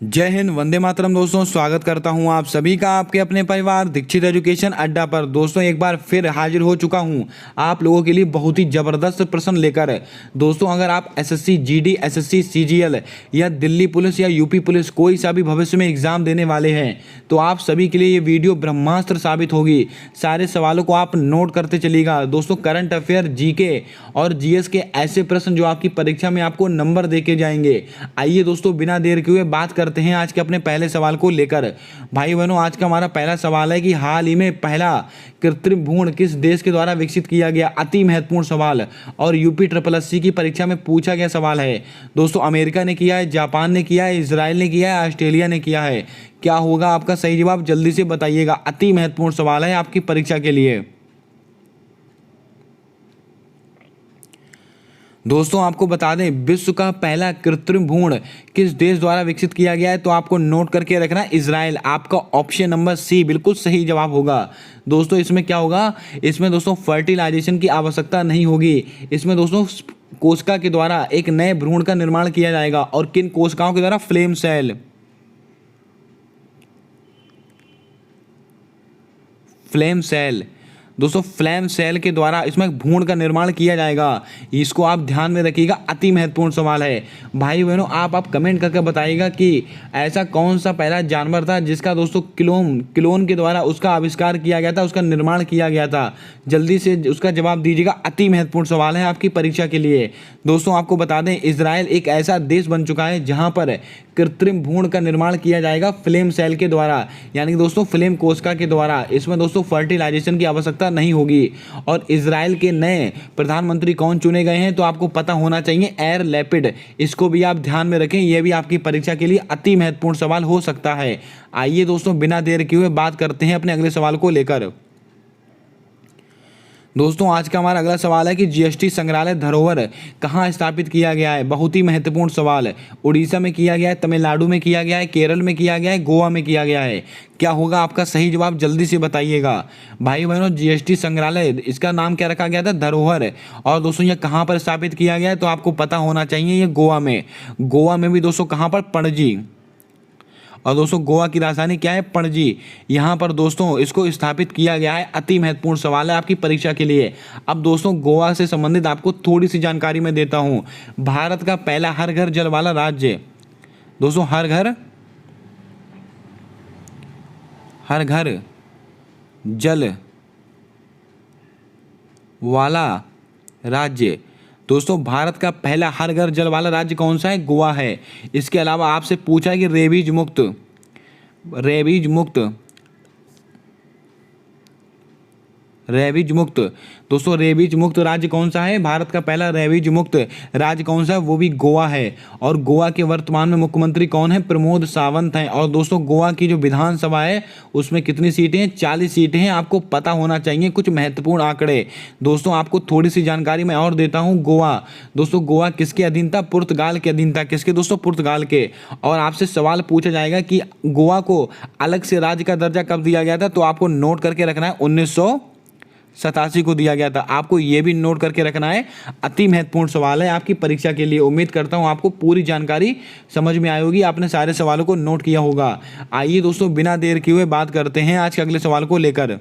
जय हिंद, वंदे मातरम। दोस्तों स्वागत करता हूं आप सभी का आपके अपने परिवार दीक्षित एजुकेशन अड्डा पर। दोस्तों एक बार फिर हाजिर हो चुका हूं आप लोगों के लिए बहुत ही ज़बरदस्त प्रश्न लेकर। दोस्तों अगर आप एसएससी जीडी, एसएससी सीजीएल या दिल्ली पुलिस या यूपी पुलिस कोई सा भी भविष्य में एग्ज़ाम देने वाले हैं तो आप सभी के लिए ये वीडियो ब्रह्मास्त्र साबित होगी। सारे सवालों को आप नोट करते चलिएगा। दोस्तों करंट अफेयर, जीके और जीएस के ऐसे प्रश्न जो आपकी परीक्षा में आपको नंबर देके जाएंगे। आइए दोस्तों बिना देर के हुए बात करते हैं आज के अपने पहले सवाल को लेकर। भाई बहनों, आज का हमारा पहला सवाल है कि हाल ही में पहला कृत्रिम भ्रूण किस देश के द्वारा विकसित किया गया। अति महत्वपूर्ण सवाल और यूपी ट्रिपल एससी की परीक्षा में पूछा गया सवाल है। दोस्तों अमेरिका ने किया है, जापान ने किया है, इजराइल ने किया है, ऑस्ट्रेलिया ने किया है। क्या होगा आपका सही जवाब, जल्दी से बताइएगा। अति महत्वपूर्ण सवाल है आपकी परीक्षा के लिए। दोस्तों आपको बता दें, विश्व का पहला कृत्रिम भ्रूण किस देश द्वारा विकसित किया गया है तो आपको नोट करके रखना है इजराइल। आपका ऑप्शन नंबर सी बिल्कुल सही जवाब होगा। दोस्तों इसमें क्या होगा, इसमें दोस्तों फर्टिलाइजेशन की आवश्यकता नहीं होगी। इसमें दोस्तों कोशिका के द्वारा एक नए भ्रूण का निर्माण किया जाएगा। और किन कोशिकाओं के द्वारा, फ्लेम सेल। फ्लेम सेल दोस्तों, फ्लेम सेल के द्वारा इसमें भ्रूण का निर्माण किया जाएगा। इसको आप ध्यान में रखिएगा, अति महत्वपूर्ण सवाल है। भाई बहनों आप कमेंट करके बताइएगा कि ऐसा कौन सा पहला जानवर था जिसका दोस्तों क्लोन के द्वारा उसका आविष्कार किया गया था, उसका निर्माण किया गया था। जल्दी से उसका जवाब दीजिएगा, अति महत्वपूर्ण सवाल है आपकी परीक्षा के लिए। दोस्तों आपको बता दें, इजराइल एक ऐसा देश बन चुका है जहाँ पर कृत्रिम भ्रूण का निर्माण किया जाएगा फ्लेम सेल के द्वारा, यानी कि दोस्तों फ्लेम कोशिका के द्वारा। इसमें दोस्तों फर्टिलाइजेशन की आवश्यकता नहीं होगी। और इजराइल के नए प्रधानमंत्री कौन चुने गए हैं तो आपको पता होना चाहिए, एयर लैपिड। इसको भी आप ध्यान में रखें, यह भी आपकी परीक्षा के लिए अति महत्वपूर्ण सवाल हो सकता है। आइए दोस्तों बिना देर किए हुए बात करते हैं अपने अगले सवाल को लेकर। दोस्तों आज का हमारा अगला सवाल है कि जीएसटी संग्रहालय धरोहर कहाँ स्थापित किया गया है। बहुत ही महत्वपूर्ण सवाल है। उड़ीसा में किया गया है, तमिलनाडु में किया गया है, केरल में किया गया है, गोवा में किया गया है। क्या होगा आपका सही जवाब, जल्दी से बताइएगा। भाई बहनों जीएसटी संग्रहालय, इसका नाम क्या रखा गया था, धरोहर। और दोस्तों यह कहाँ पर स्थापित किया गया है तो आपको पता होना चाहिए, ये गोवा में। गोवा में भी दोस्तों कहाँ पर, पणजी। और दोस्तों गोवा की राजधानी क्या है, पणजी। यहाँ पर दोस्तों इसको स्थापित किया गया है। अति महत्वपूर्ण सवाल है आपकी परीक्षा के लिए। अब दोस्तों गोवा से संबंधित आपको थोड़ी सी जानकारी मैं देता हूँ। भारत का पहला हर घर जल वाला राज्य, दोस्तों हर घर जल वाला राज्य। दोस्तों भारत का पहला हर घर जल वाला राज्य कौन सा है, गोवा है। इसके अलावा आपसे पूछा है कि रेबीज मुक्त दोस्तों रेबीज मुक्त राज्य कौन सा है, भारत का पहला रेबीज मुक्त राज्य कौन सा है, वो भी गोवा है। और गोवा के वर्तमान में मुख्यमंत्री कौन है, प्रमोद सावंत हैं। और दोस्तों गोवा की जो विधानसभा है उसमें कितनी सीटें हैं, 40 सीटें हैं। आपको पता होना चाहिए कुछ महत्वपूर्ण आंकड़े। दोस्तों आपको थोड़ी सी जानकारी मैं और देता हूँ। गोवा, दोस्तों गोवा किसके अधीन था, पुर्तगाल के अधीन था। किसके दोस्तों, पुर्तगाल के। और आपसे सवाल पूछा जाएगा कि गोवा को अलग से राज्य का दर्जा कब दिया गया था तो आपको नोट करके रखना है, 1987 को दिया गया था। आपको ये भी नोट करके रखना है। अति महत्वपूर्ण सवाल है आपकी परीक्षा के लिए। उम्मीद करता हूँ आपको पूरी जानकारी समझ में आई होगी, आपने सारे सवालों को नोट किया होगा। आइए दोस्तों बिना देर किए हुए बात करते हैं आज के अगले सवाल को लेकर।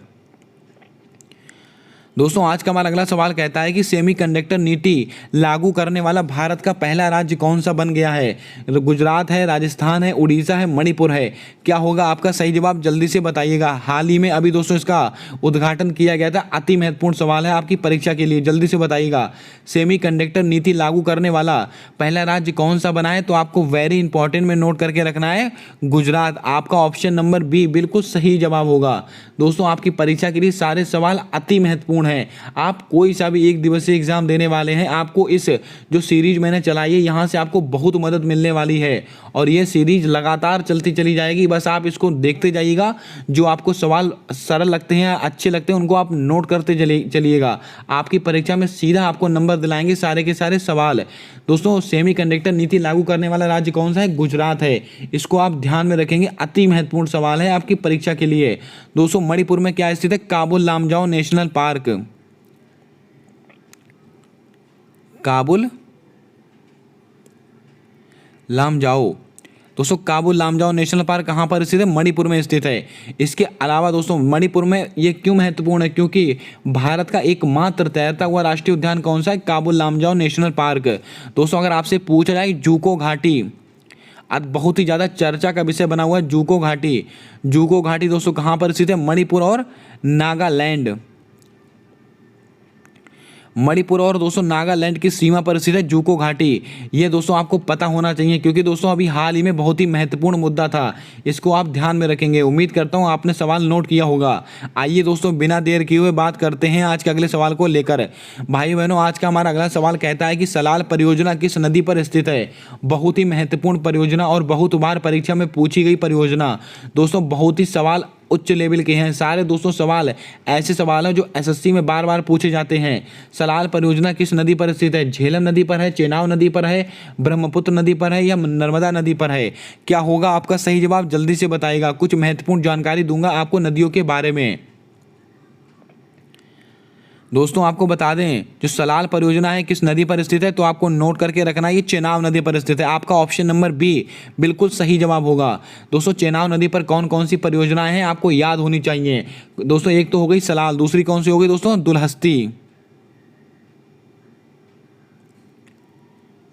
दोस्तों आज का हमारा अगला सवाल कहता है कि सेमीकंडक्टर नीति लागू करने वाला भारत का पहला राज्य कौन सा बन गया है। गुजरात है, राजस्थान है, उड़ीसा है, मणिपुर है। क्या होगा आपका सही जवाब, जल्दी से बताइएगा। हाल ही में अभी दोस्तों इसका उद्घाटन किया गया था। अति महत्वपूर्ण सवाल है आपकी परीक्षा के लिए, जल्दी से बताइएगा। सेमीकंडक्टर नीति लागू करने वाला पहला राज्य कौन सा बना है तो आपको वेरी इंपॉर्टेंट में नोट करके रखना है, गुजरात। आपका ऑप्शन नंबर बी बिल्कुल सही जवाब होगा। दोस्तों आपकी परीक्षा के लिए सारे सवाल अति महत्वपूर्ण है। आप कोई सा भी एक दिवसीय एग्जाम देने वाले हैं, आपको इस जो सीरीज मैंने चलाई है यहाँ से आपको बहुत मदद मिलने वाली है। और ये सीरीज लगातार चलती चली जाएगी, बस आप इसको देखते जाइएगा। जो आपको सवाल सरल लगते हैं, अच्छे लगते हैं, उनको आप नोट करते चलिएगा। आपकी परीक्षा में सीधा आपको नंबर दिलाएंगे सारे के सारे सवाल। दोस्तों सेमीकंडक्टर नीति लागू करने वाला राज्य कौन सा है, गुजरात है। इसको आप ध्यान में रखेंगे, अति महत्वपूर्ण सवाल है आपकी परीक्षा के लिए। दोस्तों मणिपुर में क्या स्थित है, काबुल लामजाओ नेशनल पार्क। काबुल लामजाओ दोस्तों काबुल लामजाओ नेशनल पार्क कहाँ पर स्थित है? मणिपुर में स्थित है। इसके अलावा दोस्तों मणिपुर में ये क्यों महत्वपूर्ण है? क्योंकि भारत का एकमात्र तैरता हुआ राष्ट्रीय उद्यान कौन सा है? Kabul Lamjao national park. दोस्तों अगर आपसे पूछा जाए जूको घाटी, आज बहुत ही ज़्यादा चर्चा का विषय बना हुआ है जूको घाटी। जूको घाटी दोस्तों कहाँ पर स्थित है? मणिपुर और नागालैंड। मणिपुर और दोस्तों नागालैंड की सीमा पर स्थित है जूको घाटी। ये दोस्तों आपको पता होना चाहिए क्योंकि दोस्तों अभी हाल ही में बहुत ही महत्वपूर्ण मुद्दा था, इसको आप ध्यान में रखेंगे। उम्मीद करता हूँ आपने सवाल नोट किया होगा। आइए दोस्तों बिना देर किए हुए बात करते हैं आज के अगले सवाल को लेकर। भाई बहनों आज का हमारा अगला सवाल कहता है कि सलाल परियोजना किस नदी पर स्थित है? बहुत ही महत्वपूर्ण परियोजना और बहुत बार परीक्षा में पूछी गई परियोजना। दोस्तों बहुत ही सवाल उच्च लेवल के हैं सारे दोस्तों। सवाल ऐसे सवाल हैं जो एसएससी में बार बार पूछे जाते हैं। सलाल परियोजना किस नदी पर स्थित है? झेलम नदी पर है, चेनाब नदी पर है, ब्रह्मपुत्र नदी पर है या नर्मदा नदी पर है? क्या होगा आपका सही जवाब? जल्दी से बताइएगा। कुछ महत्वपूर्ण जानकारी दूंगा आपको नदियों के बारे में। दोस्तों आपको बता दें जो सलाल परियोजना है किस नदी पर स्थित है, तो आपको नोट करके रखना है ये चेनाब नदी पर स्थित है। आपका ऑप्शन नंबर बी बिल्कुल सही जवाब होगा। दोस्तों चेनाब नदी पर कौन कौन सी परियोजनाएं हैं आपको याद होनी चाहिए। दोस्तों एक तो हो गई सलाल, दूसरी कौन सी हो गई दोस्तों? दुलहस्ती।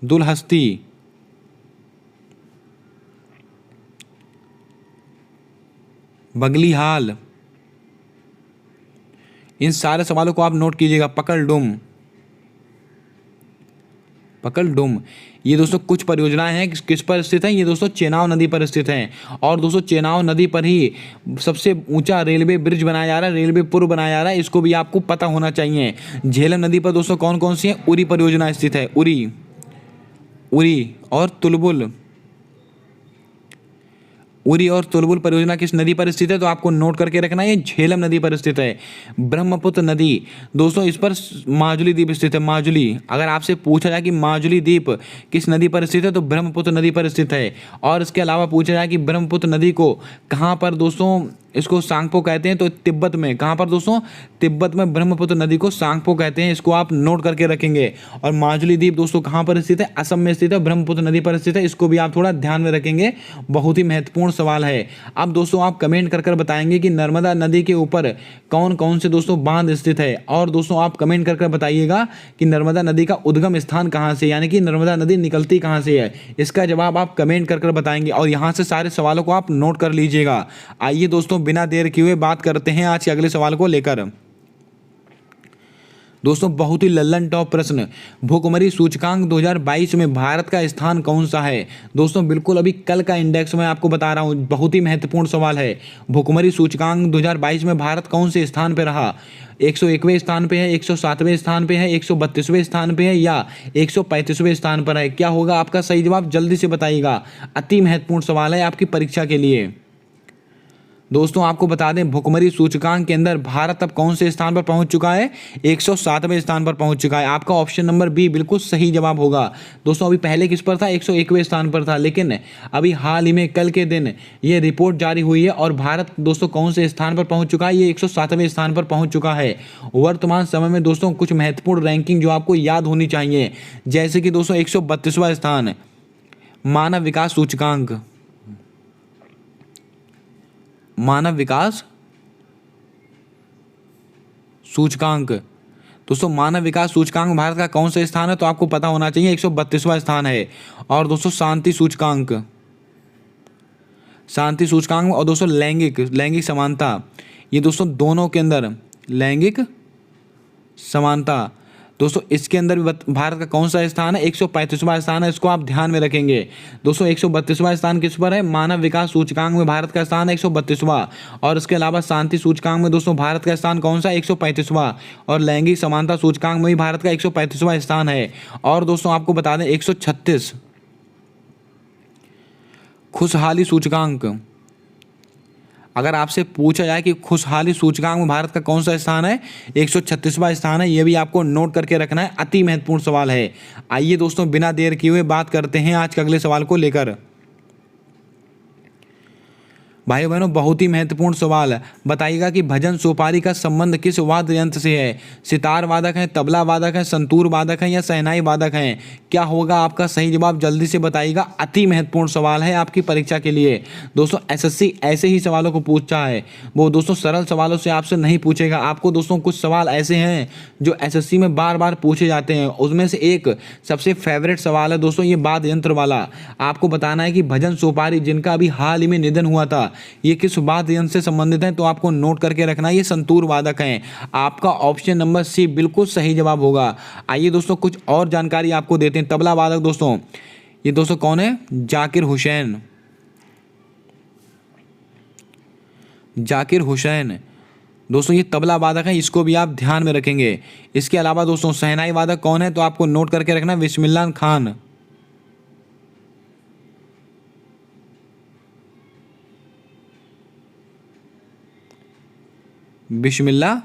दुलहस्ती, बगलीहाल। इन सारे सवालों को आप नोट कीजिएगा। पकलडुम, पकलडुम। ये दोस्तों कुछ परियोजनाएं हैं किस पर स्थित हैं? ये दोस्तों चेनाब नदी पर स्थित हैं। और दोस्तों चेनाब नदी पर ही सबसे ऊंचा रेलवे ब्रिज बनाया जा रहा है, रेलवे पुल बनाया जा रहा है, इसको भी आपको पता होना चाहिए। झेलम नदी पर दोस्तों कौन कौन सी है? उरी परियोजना स्थित है, उरी, उरी और तुलबुल। उरी और तुलबुल परियोजना किस नदी पर स्थित है? तो आपको नोट करके रखना है झेलम नदी पर स्थित है। ब्रह्मपुत्र नदी दोस्तों इस पर माजुली द्वीप स्थित है, माजुली। अगर आपसे पूछा जाए कि माजुली द्वीप किस नदी पर स्थित है तो ब्रह्मपुत्र नदी पर स्थित है। और इसके अलावा पूछा जाए कि ब्रह्मपुत्र नदी को कहाँ पर दोस्तों इसको सांगपो कहते हैं, तो तिब्बत में। कहाँ पर दोस्तों? तिब्बत में ब्रह्मपुत्र नदी को सांगपो कहते हैं, इसको आप नोट करके रखेंगे। और माजुली द्वीप दोस्तों कहाँ पर स्थित है? असम में स्थित है, ब्रह्मपुत्र नदी पर स्थित है, इसको भी आप थोड़ा ध्यान में रखेंगे। बहुत ही महत्वपूर्ण सवाल है। अब दोस्तों आप कमेंट कर बताएंगे कि नर्मदा नदी के ऊपर कौन कौन से दोस्तों बांध स्थित है। और दोस्तों आप कमेंट कर बताइएगा कि नर्मदा नदी का उद्गम स्थान कहाँ से, यानी कि नर्मदा नदी निकलती कहाँ से है। इसका जवाब आप कमेंट कर बताएंगे और यहाँ से सारे सवालों को आप नोट कर लीजिएगा। आइए दोस्तों बिना देर किए हुए बात करते हैं आज के अगले सवाल को लेकर। दोस्तों बहुत ही लल्लन टॉप प्रश्न, भुखमरी सूचकांक 2022 में भारत का स्थान कौन सा है? दोस्तों बिल्कुल अभी कल का इंडेक्स मैं आपको बता रहा हूँ, बहुत ही महत्वपूर्ण सवाल है। भुखमरी सूचकांक 2022 में भारत कौन से स्थान पे रहा? 101वें स्थान पे है, 107वें स्थान पे है, 132वें स्थान पे है या 135वें स्थान पर है? क्या होगा आपका सही जवाब? जल्दी से बताइएगा। अति महत्वपूर्ण सवाल है आपकी परीक्षा के लिए। दोस्तों आपको बता दें भुखमरी सूचकांक के अंदर भारत अब कौन से स्थान पर पहुंच चुका है? 107वें स्थान पर पहुंच चुका है। आपका ऑप्शन नंबर बी बिल्कुल सही जवाब होगा। दोस्तों अभी पहले किस पर था? 101वें स्थान पर था, लेकिन अभी हाल ही में कल के दिन ये रिपोर्ट जारी हुई है और भारत दोस्तों कौन से स्थान पर पहुंच चुका है? ये 107वें स्थान पर पहुंच चुका है। वर्तमान समय में दोस्तों कुछ महत्वपूर्ण रैंकिंग जो आपको याद होनी चाहिए, जैसे कि दोस्तों 132वां स्थान मानव विकास सूचकांक, मानव विकास सूचकांक। दोस्तों मानव विकास सूचकांक भारत का कौन सा स्थान है? तो आपको पता होना चाहिए 132वां स्थान है। और दोस्तों शांति सूचकांक, शांति सूचकांक और दोस्तों लैंगिक समानता, ये दोस्तों दोनों के अंदर लैंगिक समानता, दोस्तों इसके अंदर भी भारत का कौन सा स्थान है? 135वां स्थान है, इसको आप ध्यान में रखेंगे। दोस्तों 132वां स्थान किस पर है? मानव विकास सूचकांक में भारत का स्थान है 132वां। और इसके अलावा शांति सूचकांक में दोस्तों भारत का स्थान कौन सा? 135वां। और लैंगिक समानता सूचकांक में भी भारत का 135वां स्थान है। और दोस्तों आपको बता दें 136 खुशहाली सूचकांक, अगर आपसे पूछा जाए कि खुशहाली सूचकांक में भारत का कौन सा स्थान है? 136वां स्थान है। यह भी आपको नोट करके रखना है, अति महत्वपूर्ण सवाल है। आइए दोस्तों बिना देर किए हुए बात करते हैं आज के अगले सवाल को लेकर। भाई बहनों बहुत ही महत्वपूर्ण सवाल, बताइएगा कि भजन सोपारी का संबंध किस वाद्य यंत्र से है? सितार वादक है, तबला वादक है, संतूर वादक है या शहनाई वादक है? क्या होगा आपका सही जवाब? जल्दी से बताइएगा। अति महत्वपूर्ण सवाल है आपकी परीक्षा के लिए। दोस्तों एसएससी ऐसे ही सवालों को पूछता है, वो दोस्तों सरल सवालों से आपसे नहीं पूछेगा। आपको दोस्तों कुछ सवाल ऐसे हैं जो एसएससी में बार बार पूछे जाते हैं, उसमें से एक सबसे फेवरेट सवाल है दोस्तों ये वाद्य यंत्र वाला। आपको बताना है कि भजन सोपारी जिनका अभी हाल ही में निधन हुआ था, ये किस वाद्य यंत्र से संबंधित है? तो आपको नोट करके रखना, ये संतूर वादक हैं। आपका ऑप्शन नंबर सी बिल्कुल सही जवाब होगा। आइए दोस्तों कुछ और जानकारी आपको देते हैं। तबला वादक दोस्तों, ये दोस्तों कौन है? जाकिर हुसैन। जाकिर हुसैन दोस्तों ये तबला वादक है, इसको भी आप ध्यान में रखेंगे। इसके अलावा दोस्तों शहनाई वादक कौन है? तो आपको नोट करके रखना, बिस्मिल्लाह खान। बिस्मिल्लाह,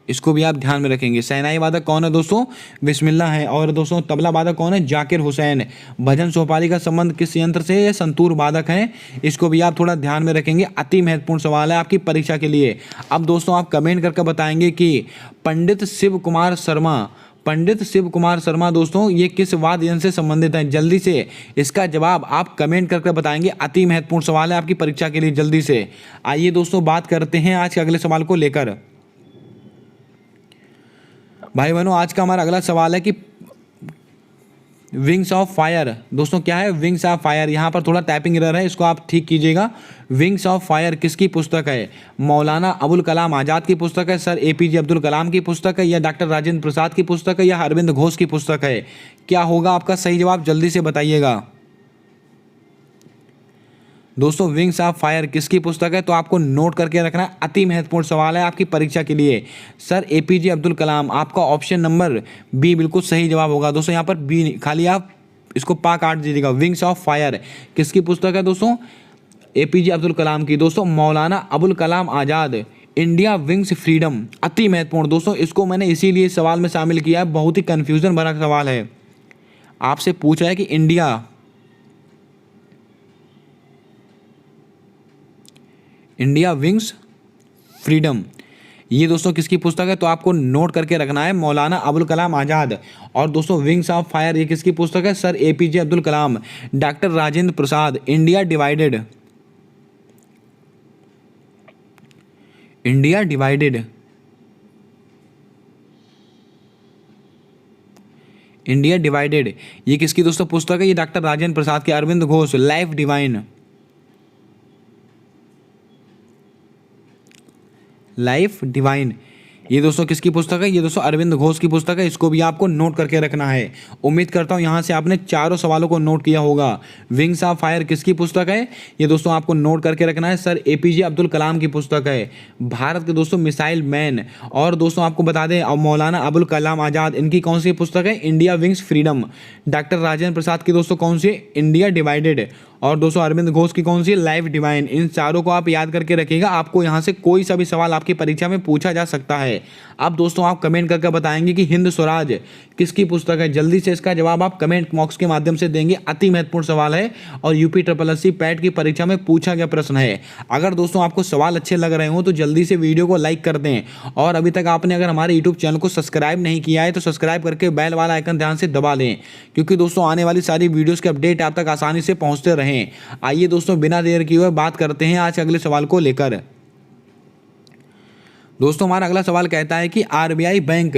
इसको भी आप ध्यान में रखेंगे। शहनाई वादक कौन है दोस्तों? बिस्मिल्लाह है। और दोस्तों तबला वादक कौन है? जाकिर हुसैन। भजन सोपारी का संबंध किस यंत्र से? ये संतूर वादक हैं, इसको भी आप थोड़ा ध्यान में रखेंगे। अति महत्वपूर्ण सवाल है आपकी परीक्षा के लिए। अब दोस्तों आप कमेंट करके बताएंगे कि पंडित शिव कुमार शर्मा दोस्तों ये किस वाद्य यंत्र से संबंधित है? जल्दी से इसका जवाब आप कमेंट करके बताएंगे। अति महत्वपूर्ण सवाल है आपकी परीक्षा के लिए। जल्दी से आइए दोस्तों बात करते हैं आज के अगले सवाल को लेकर। भाई बहनों आज का हमारा अगला सवाल है कि विंग्स ऑफ फायर दोस्तों क्या है? विंग्स ऑफ फायर, यहाँ पर थोड़ा टाइपिंग एरर है, इसको आप ठीक कीजिएगा। विंग्स ऑफ फायर किसकी पुस्तक है? मौलाना अबुल कलाम आज़ाद की पुस्तक है, सर एपीजे अब्दुल कलाम की पुस्तक है, या डॉक्टर राजेंद्र प्रसाद की पुस्तक है, या अरविंद घोष की पुस्तक है? क्या होगा आपका सही जवाब? जल्दी से बताइएगा। दोस्तों विंग्स ऑफ फायर किसकी पुस्तक है? तो आपको नोट करके रखना है। अति महत्वपूर्ण सवाल है आपकी परीक्षा के लिए। सर एपीजे अब्दुल कलाम, आपका ऑप्शन नंबर बी बिल्कुल सही जवाब होगा। दोस्तों यहाँ पर बी खाली आप इसको पा काट दीजिएगा। विंग्स ऑफ फायर किसकी पुस्तक है दोस्तों? एपीजे अब्दुल कलाम की। दोस्तों Maulana Abul Kalam Azad, India wings freedom. अति महत्वपूर्ण दोस्तों, इसको मैंने इसीलिए सवाल में शामिल किया है, बहुत ही कन्फ्यूजन भरा सवाल है। आपसे पूछा है कि इंडिया विंग्स फ्रीडम ये दोस्तों किसकी पुस्तक है? तो आपको नोट करके रखना है, मौलाना अबुल कलाम आज़ाद। और दोस्तों विंग्स ऑफ फायर ये किसकी पुस्तक है? Sir A P J Abdul Kalam. Doctor Rajendra Prasad, India divided. India divided, India divided ये किसकी दोस्तों पुस्तक है? ये डॉक्टर राजेंद्र प्रसाद की। Arvind Ghosh, life divine. Life divine ये दोस्तों किसकी पुस्तक है? ये दोस्तों अरविंद घोष की पुस्तक है, इसको भी आपको नोट करके रखना है। उम्मीद करता हूँ यहाँ से आपने चारों सवालों को नोट किया होगा। विंग्स ऑफ फायर किसकी पुस्तक है? ये दोस्तों आपको नोट करके रखना है, सर एपीजे अब्दुल कलाम की पुस्तक है, भारत के दोस्तों मिसाइल मैन। और दोस्तों आपको बता दें अब मौलाना अबुल कलाम आज़ाद, इनकी कौन सी पुस्तक है? India wings freedom. Doctor Rajendra Prasad की दोस्तों कौन सी? India divided. और दोस्तों अरविंद घोष की कौन सी? Life divine. इन चारों को आप याद करके रखिएगा, आपको यहाँ से कोई सा भी सवाल आपकी परीक्षा में पूछा जा सकता है। अब दोस्तों आप कमेंट करके बताएंगे कि हिंद स्वराज किसकी पुस्तक है? जल्दी से इसका जवाब आप कमेंट बॉक्स के माध्यम से देंगे। अति महत्वपूर्ण सवाल है और यूपी SSC पैट की परीक्षा में पूछा गया प्रश्न है। अगर दोस्तों आपको सवाल अच्छे लग रहे हो तो जल्दी से वीडियो को लाइक कर दें, और अभी तक आपने अगर हमारे यूट्यूब चैनल को सब्सक्राइब नहीं किया है तो सब्सक्राइब करके बेल वाला आइकन ध्यान से दबा लें, क्योंकि दोस्तों आने वाली सारी वीडियोज़ के अपडेट आप तक आसानी से पहुँचते रहें। आइए दोस्तों बिना देर किए हुए बात करते हैं आज अगले सवाल को लेकर। दोस्तों हमारा अगला सवाल कहता है कि RBI bank,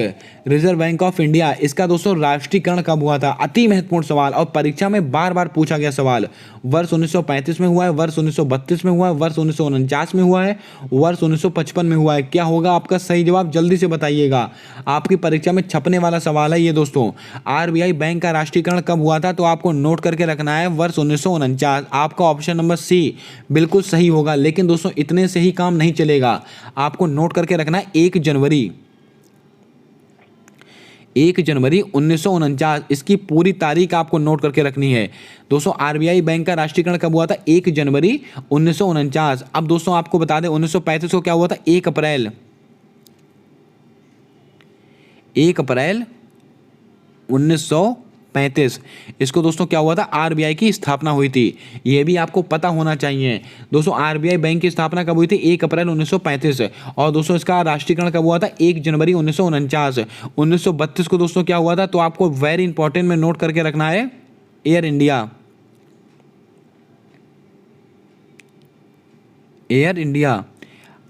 reserve bank of India, इसका दोस्तों राष्ट्रीयकरण कब हुआ था? अति महत्वपूर्ण सवाल और परीक्षा में बार बार पूछा गया सवाल। वर्ष 1935 में हुआ है, वर्ष 1932 में हुआ है, वर्ष 1949 में हुआ है, वर्ष 1955 में हुआ है? क्या होगा आपका सही जवाब? जल्दी से बताइएगा, आपकी परीक्षा में छपने वाला सवाल है ये दोस्तों। आरबीआई बैंक का राष्ट्रीयकरण कब हुआ था? तो आपको नोट करके रखना है, वर्ष 1949। आपका ऑप्शन नंबर सी बिल्कुल सही होगा। लेकिन दोस्तों इतने से ही काम नहीं चलेगा, आपको नोट करके रखना है 1 जनवरी 1949, इसकी पूरी तारीख आपको नोट करके रखनी है। दोस्तों आरबीआई बैंक का राष्ट्रीयकरण कब हुआ था? 1 जनवरी 1949। अब दोस्तों आपको बता दें 1935 को क्या हुआ था? 1 अप्रैल 1935 1935 इसको दोस्तों क्या हुआ था, आरबीआई की स्थापना हुई थी। ये भी आपको पता होना चाहिए दोस्तों। आरबीआई बैंक की स्थापना कब हुई थी, 1 अप्रैल 1935। और दोस्तों इसका राष्ट्रीयकरण कब हुआ था, 1 जनवरी 1949। 1932 को दोस्तों क्या हुआ था, तो आपको वेरी इंपॉर्टेंट में नोट करके रखना है, एयर इंडिया। एयर इंडिया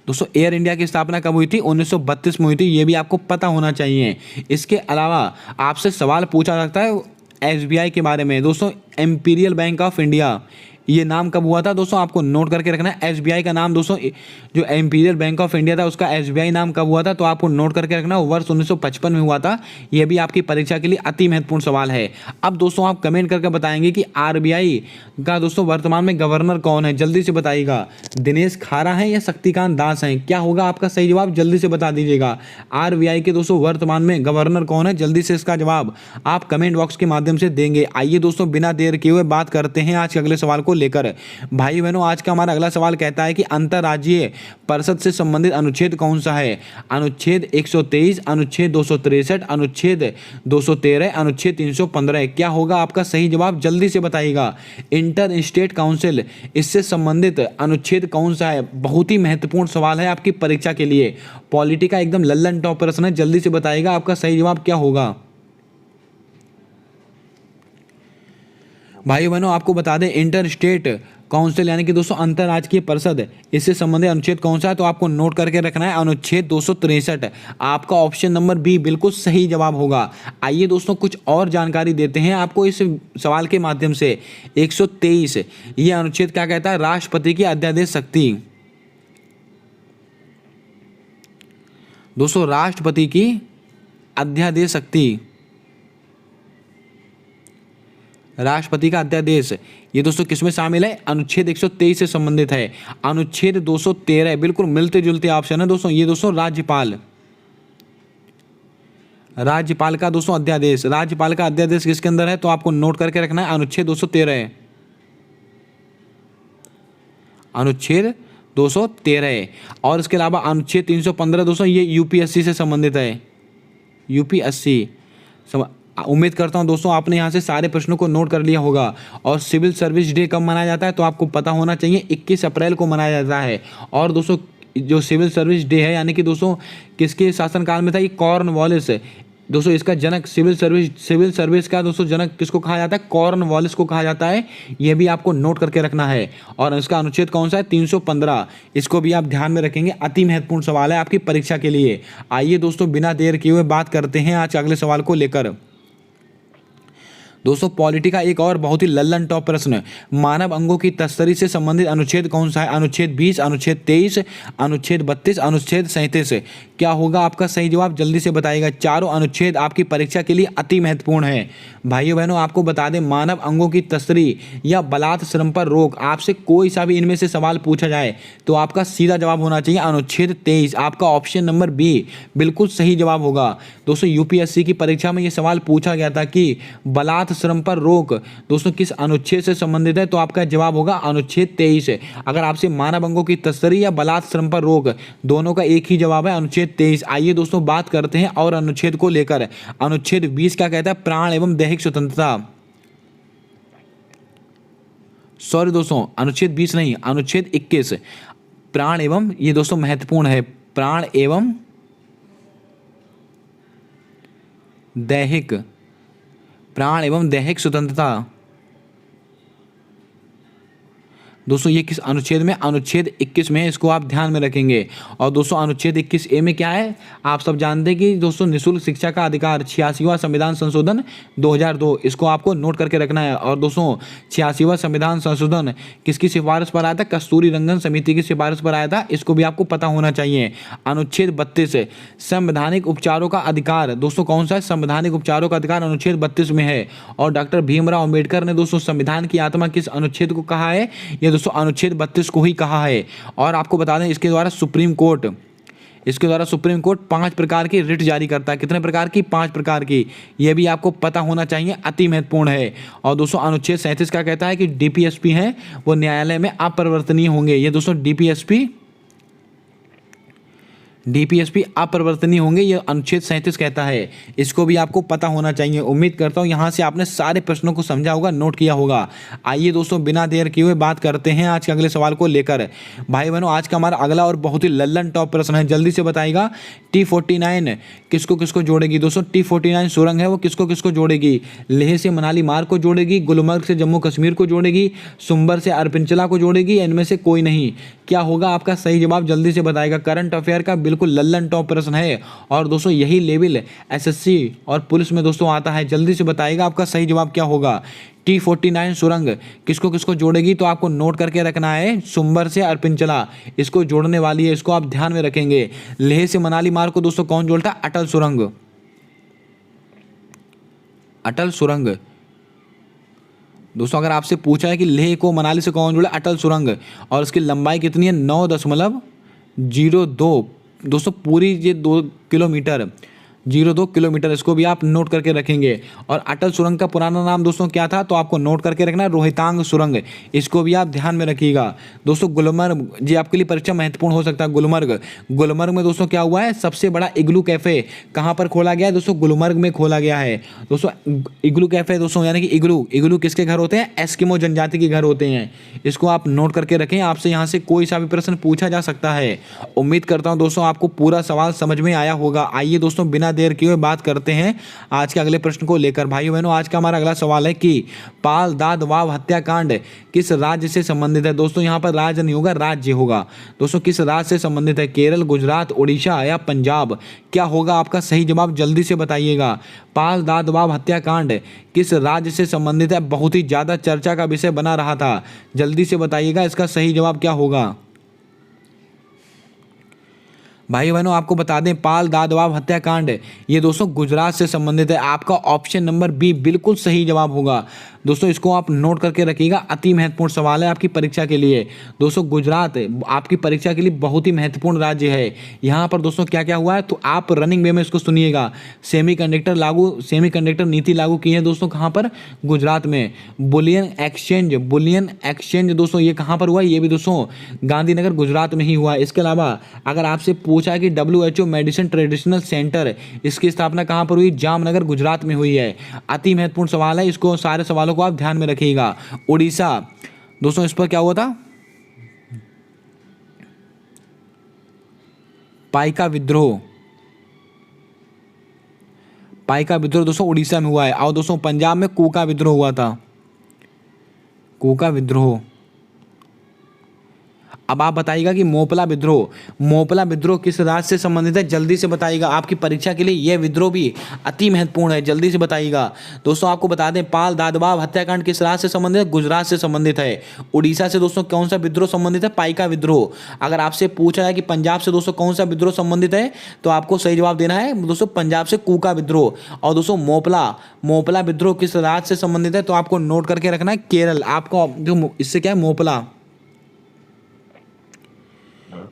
दोस्तों, एयर इंडिया की स्थापना कब हुई थी, 1932 में हुई थी। ये भी आपको पता होना चाहिए। इसके अलावा आपसे सवाल पूछा सकता है एसबीआई के बारे में दोस्तों। इंपीरियल बैंक ऑफ इंडिया, ये नाम कब हुआ था दोस्तों, आपको नोट करके रखना है। एसबीआई का नाम दोस्तों, जो इंपीरियल बैंक ऑफ इंडिया था उसका एसबीआई नाम कब हुआ था, तो आपको नोट करके रखना, वर्ष 1955 में हुआ था। यह भी आपकी परीक्षा के लिए अति महत्वपूर्ण सवाल है। अब दोस्तों आप कमेंट करके बताएंगे कि आरबीआई का दोस्तों वर्तमान में गवर्नर कौन है, जल्दी से बताइएगा। दिनेश खारा है या शक्तिकांत दास हैं, क्या होगा आपका सही जवाब, जल्दी से बता दीजिएगा। आरबीआई के दोस्तों वर्तमान में गवर्नर कौन है, जल्दी से इसका जवाब आप कमेंट बॉक्स के माध्यम से देंगे। आइए दोस्तों बिना देर किए हुए बात करते हैं आज के अगले सवाल को लेकर। भाई बहनों, आज का हमारा अगला सवाल कहता है कि अंतर्राज्यीय परिषद से संबंधित अनुच्छेद कौन सा है। अनुच्छेद 123, अनुच्छेद 263, अनुच्छेद 213, अनुच्छेद 315। क्या होगा आपका सही जवाब, जल्दी से बताइएगा। इंटर स्टेट काउंसिल, इससे संबंधित अनुच्छेद कौन सा है। बहुत ही महत्वपूर्ण सवाल है आपकी परीक्षा के लिए। पॉलिटी का एकदम लल्लन टॉप प्रश्न है, जल्दी से बताइएगा आपका सही जवाब क्या होगा। भाई बहनों आपको बता दें, इंटर स्टेट काउंसिल यानी कि दोस्तों अंतर्राज्यीय परिषद, इससे संबंधित अनुच्छेद कौन सा है, तो आपको नोट करके रखना है अनुच्छेद 263। आपका ऑप्शन नंबर बी बिल्कुल सही जवाब होगा। आइए दोस्तों कुछ और जानकारी देते हैं आपको इस सवाल के माध्यम से। 123 ये अनुच्छेद क्या कहता है, राष्ट्रपति की अध्यादेश शक्ति। दोस्तों राष्ट्रपति की अध्यादेश शक्ति, राष्ट्रपति का अध्यादेश, ये दोस्तों किसमें शामिल है, अनुच्छेद 123 से संबंधित है। अनुच्छेद 213 बिल्कुल मिलते जुलते ऑप्शन है दोस्तों। ये दोस्तों राज्यपाल, राज्यपाल का दोस्तों अध्यादेश, राज्यपाल का अध्यादेश किसके अंदर है, तो आपको नोट करके रखना है अनुच्छेद 213, अनुच्छेद 213। और इसके अलावा अनुच्छेद 315 दोस्तों ये यूपीएससी से संबंधित है, यूपीएससी। उम्मीद करता हूं दोस्तों आपने यहां से सारे प्रश्नों को नोट कर लिया होगा। और सिविल सर्विस डे कब मनाया जाता है, तो आपको पता होना चाहिए 21 अप्रैल को मनाया जाता है। और दोस्तों जो सिविल सर्विस डे है यानी कि दोस्तों किसके शासनकाल में था, ये कॉर्नवालिस दोस्तों, इसका जनक सिविल सर्विस का दोस्तों जनक किसको कहा जाता है, कॉर्नवालिस को कहा जाता है। यह भी आपको नोट करके रखना है। और इसका अनुच्छेद कौन सा है, 315। इसको भी आप ध्यान में रखेंगे, अति महत्वपूर्ण सवाल है आपकी परीक्षा के लिए। आइए दोस्तों बिना देर किए हुए बात करते हैं आज अगले सवाल को लेकर। दोस्तों पॉलिटी का एक और बहुत ही लल्लन टॉप प्रश्न, मानव अंगों की तस्करी से संबंधित अनुच्छेद कौन सा है। अनुच्छेद 20, अनुच्छेद 23, अनुच्छेद 32, अनुच्छेद 37। क्या होगा आपका सही जवाब, जल्दी से बताइएगा। चारों अनुच्छेद आपकी परीक्षा के लिए अति महत्वपूर्ण है। भाइयों बहनों आपको बता दें, मानव अंगों की तस्करी या बलात् श्रम पर रोक, आपसे कोई सा भी इनमें से सवाल पूछा जाए तो आपका सीधा जवाब होना चाहिए अनुच्छेद 23। आपका ऑप्शन नंबर बी बिल्कुल सही जवाब होगा। दोस्तों यूपीएससी की परीक्षा में ये सवाल पूछा गया था कि बलात् श्रम पर रोक दोस्तों किस अनुच्छेद से संबंधित है, तो आपका जवाब होगा अनुच्छेद 23। अगर आपसे मानव अंगों की तस्करी या बलात् श्रम पर रोक, दोनों का एक ही जवाब है अनुच्छेद 23। आइए दोस्तों बात करते हैं और अनुच्छेद को लेकर। अनुच्छेद 20 क्या कहता है, प्राण एवं दैहिक स्वतंत्रता। सॉरी दोस्तों, अनुच्छेद 20 नहीं, अनुच्छेद 21 प्राण एवं, ये दोस्तों महत्वपूर्ण है, प्राण एवं दैहिक, प्राण एवं दैहिक स्वतंत्रता। दोस्तों ये किस अनुच्छेद में, अनुच्छेद 21 में, इसको आप ध्यान में रखेंगे। और दोस्तों अनुच्छेद 21A में क्या है, आप सब जानते हैं कि दोस्तों निःशुल्क शिक्षा का अधिकार, 86वां संविधान संशोधन 2002, इसको आपको नोट करके रखना है। और दोस्तों 86वां संविधान संशोधन किसकी सिफारिश पर आया था, कस्तूरी रंगन समिति की सिफारिश पर आया था, इसको भी आपको पता होना चाहिए। अनुच्छेद 32 संवैधानिक उपचारों का अधिकार, दोस्तों कौन सा है, संवैधानिक उपचारों का अधिकार अनुच्छेद 32 में है। और डॉक्टर भीमराव अंबेडकर ने दोस्तों संविधान की आत्मा किस अनुच्छेद को कहा है, ये दोस्तों अनुच्छेद 32 को ही कहा है। और आपको बता दें इसके द्वारा सुप्रीम कोर्ट 5 प्रकार की रिट जारी करता है। कितने प्रकार की, 5 प्रकार की। यह भी आपको पता होना चाहिए, अति महत्वपूर्ण है। और दोस्तों अनुच्छेद 37 का कहता है कि डीपीएसपी हैं वो न्यायालय में अपरिवर्तनीय होंगे। ये दोस्तों डीपीएसपी अपरिवर्तनीय होंगे, ये अनुच्छेद 37 कहता है। इसको भी आपको पता होना चाहिए। उम्मीद करता हूँ यहाँ से आपने सारे प्रश्नों को समझा होगा, नोट किया होगा। आइए दोस्तों बिना देर किए हुए बात करते हैं आज के अगले सवाल को लेकर। भाई बहनों, आज का हमारा अगला और बहुत ही लल्लन टॉप प्रश्न है, जल्दी से बताइएगा। T49 किसको किसको जोड़ेगी? दोस्तों T49 सुरंग है, वो किसको किसको जोड़ेगी? लेह से मनाली मार्ग को जोड़ेगी, गुलमर्ग से जम्मू कश्मीर को जोड़ेगी, सुंबर से अरपिंचला को जोड़ेगी, इनमें से कोई नहीं। क्या होगा आपका सही जवाब? जल्दी से बताएगा। करंट अफेयर का बिल्कुल लल्लन टॉप प्रश्न है और दोस्तों यही लेवल एसएससी और पुलिस में दोस्तों आता है। जल्दी से बताइएगा आपका सही जवाब क्या होगा। T49 सुरंग किसको किसको जोड़ेगी? तो आपको नोट करके रखना है, सुंबर से अरपिंचला इसको जोड़ने वाली है, इसको आप ध्यान में रखेंगे। लेह से मनाली मार्ग को दोस्तों कौन जोड़ता है? अटल सुरंग। अटल सुरंग दोस्तों, अगर आपसे पूछा है कि लेह को मनाली से कौन जोड़ा? अटल सुरंग। और इसकी लंबाई कितनी है? 9.02 दोस्तों, पूरी ये 2 किलोमीटर 02 किलोमीटर, इसको भी आप नोट करके रखेंगे। और अटल सुरंग का पुराना नाम दोस्तों क्या था? तो आपको नोट करके रखना है, रोहतांग सुरंग। इसको भी आप ध्यान में रखिएगा। दोस्तों गुलमर्ग, जी आपके लिए परीक्षा महत्वपूर्ण हो सकता है। गुलमर्ग में दोस्तों क्या हुआ है? सबसे बड़ा इग्लू कैफे कहाँ पर खोला गया है? दोस्तों गुलमर्ग में खोला गया है। दोस्तों इग्लू कैफे दोस्तों, यानी कि इग्लू किसके घर होते हैं? एस्किमो जनजाति के घर होते हैं। इसको आप नोट करके रखें, आपसे यहाँ से कोई सा भी प्रश्न पूछा जा सकता है। उम्मीद करता हूँ दोस्तों आपको पूरा सवाल समझ में आया होगा। आइए दोस्तों बिना देर किए हुए बात करते हैं आज के अगले प्रश्न को लेकर। भाइयों बहनों, आज का हमारा अगला सवाल है कि पाल दाद वाव हत्याकांड किस राज्य से संबंधित है? दोस्तों यहाँ पर राज्य नहीं होगा, राज्य होगा। दोस्तों किस राज्य से संबंधित है? केरल, गुजरात, उड़ीसा या पंजाब? क्या होगा आपका सही जवाब? जल्दी से बताइएगा। पाल दाद वाव हत्याकांड किस राज्य से संबंधित है? बहुत ही ज्यादा चर्चा का विषय बना रहा था। जल्दी से बताइएगा इसका सही जवाब क्या होगा। भाई बहनों, आपको बता दें पाल दादवाब हत्याकांड ये दोस्तों गुजरात से संबंधित है। आपका ऑप्शन नंबर बी बिल्कुल सही जवाब होगा। दोस्तों इसको आप नोट करके रखिएगा, अति महत्वपूर्ण सवाल है आपकी परीक्षा के लिए। दोस्तों गुजरात आपकी परीक्षा के लिए बहुत ही महत्वपूर्ण राज्य है। यहाँ पर दोस्तों क्या क्या हुआ है तो आप रनिंग वे में इसको सुनिएगा। सेमीकंडक्टर नीति लागू की है दोस्तों, कहाँ पर? गुजरात में। बुलियन एक्सचेंज दोस्तों ये कहाँ पर हुआ? ये भी दोस्तों गांधीनगर गुजरात में ही हुआ है। इसके अलावा अगर आपसे पूछा है कि WHO मेडिसिन ट्रेडिशनल सेंटर इसकी स्थापना कहाँ पर हुई? जामनगर गुजरात में हुई है। अति महत्वपूर्ण सवाल है, इसको सारे सवालों को आप ध्यान में रखिएगा। उड़ीसा दोस्तों, इस पर क्या हुआ था? पाइका विद्रोह दोस्तों उड़ीसा में हुआ है। और दोस्तों पंजाब में कूका विद्रोह हुआ था। कूका विद्रोह। अब आप बताइएगा कि मोपला विद्रोह किस राज्य से संबंधित है? जल्दी से बताइएगा, आपकी परीक्षा के लिए यह विद्रोह भी अति महत्वपूर्ण है। जल्दी से बताइएगा। दोस्तों आपको बता दें पाल दादवाब हत्याकांड किस राज्य से संबंधित है? गुजरात से संबंधित है। उड़ीसा से दोस्तों कौन सा विद्रोह संबंधित है? पाइका विद्रोह। अगर आपसे पूछा है कि पंजाब से दोस्तों कौन सा विद्रोह संबंधित है तो आपको सही जवाब देना है दोस्तों पंजाब से कूका विद्रोह। और दोस्तों मोपला विद्रोह किस राज्य से संबंधित है? तो आपको नोट करके रखना है केरल। आपको जो इससे क्या है